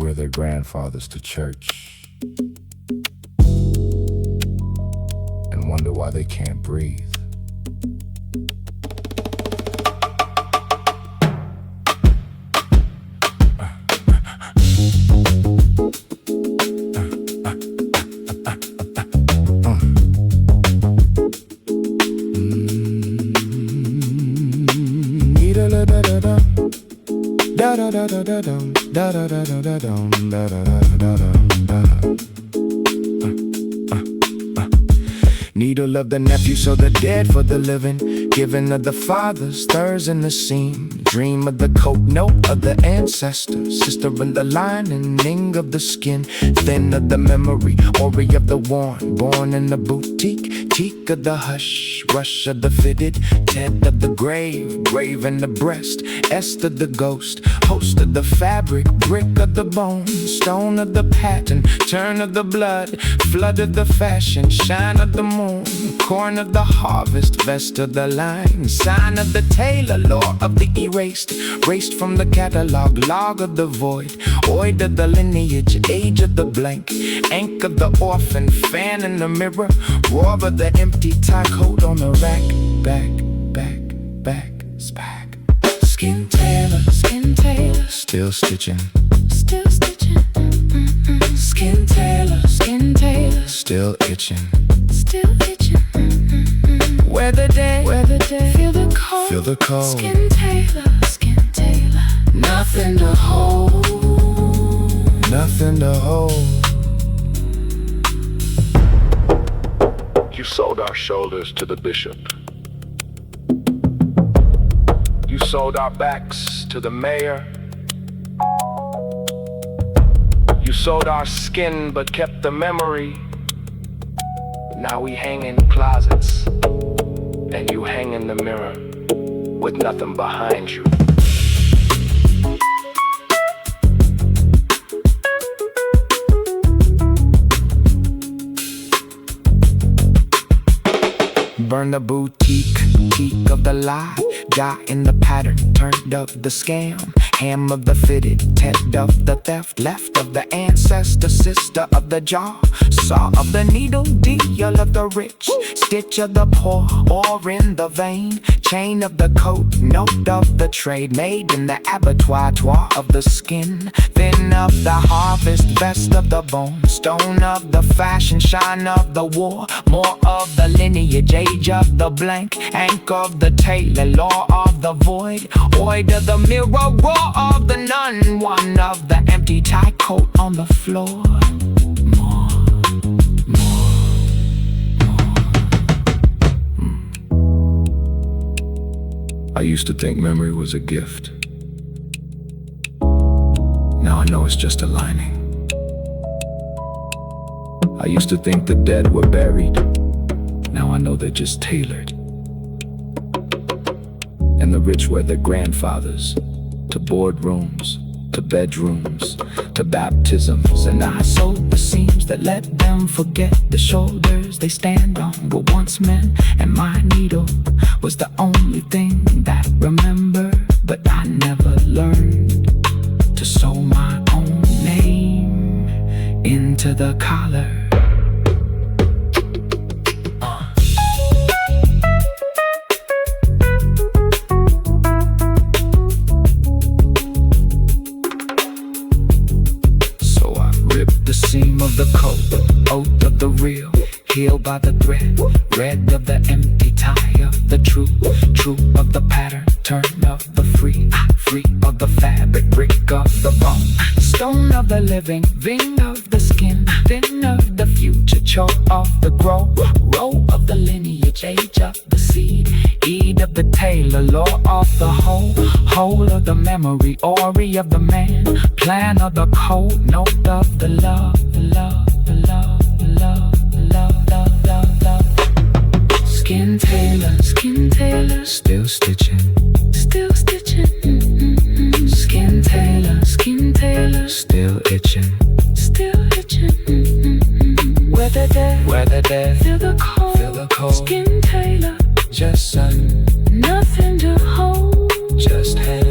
wear their grandfathers to church and wonder why they can't breathe. Needle of the nephew, so the dead for the living. Giving of the fathers, thirds in the seam. Dream of the coat, note of the ancestors. Sister in the lining of the skin. Thin of the memory, ori of the worn. Born in the boutique, teak of the hush. Rush of the fitted, ted of the grave. Grave in the breast, est of the ghost. Host of the fabric, brick of the bone. Stone of the pattern, turn of the blood. Flood of the fashion, shine of the moon. Corn of the harvest, vest of the line. Sign of the tailor, law of the erased. Raced from the catalog, log of the void. Oid of the lineage, age of the blank. Ink of the orphan, fan in the mirror. Roar of the empty tie coat on the rack. Back, spack. Skin tailor, still stitching. Skin tailor, still itching. Where the day, feel the cold. Skin tailor, nothing to hold. You sold our shoulders to the bishop. You sold our backs to the mayor. You sold our skin but kept the memory. Now we hang in closets, and you hang in the mirror with nothing behind you. Burn the boutique, peak of the lie. Die in the pattern, turned up the scam. Ham of the fitted, tent of the theft. Left of the ancestor, sister of the jaw. Saw of the needle, deal of the rich. Stitch of the poor, or in the vein. Chain of the coat, note of the trade. Made in the abattoir of the skin. Thin of the harvest, vest of the bone. Stone of the fashion, shine of the war. More of the lineage, age of the blank. Ank of the tailor, law of the void. Oid of the mirror, raw of the nun. One of the empty tie coat on the floor. I used to think memory was a gift. Now I know it's just a lining. I used to think the dead were buried. Now I know they're just tailored. And the rich wear their grandfathers to boardrooms, to bedrooms, to baptisms. And I sewed the seams that let them forget the shoulders they stand on were once men. And my needle was the only thing that remembered. But I never learned to sew my own name into the collar. The seam of the coat, oath of the real, healed by the thread, red of the empty tie of the true, true of the pattern, turn of the free, free of the fabric, brick of the bone, stone of the living, vein of the skin, thin of the future, choke of the grow, row of the lineage, age of the seed, eed of the tailor, law of the whole of the memory, ori of the man, plan of the code, note of the love. Skin tailor, still stitching. Skin tailor, still itching. Where the dead, feel the cold. Skin tailor, just sun, nothing to hold, just hand.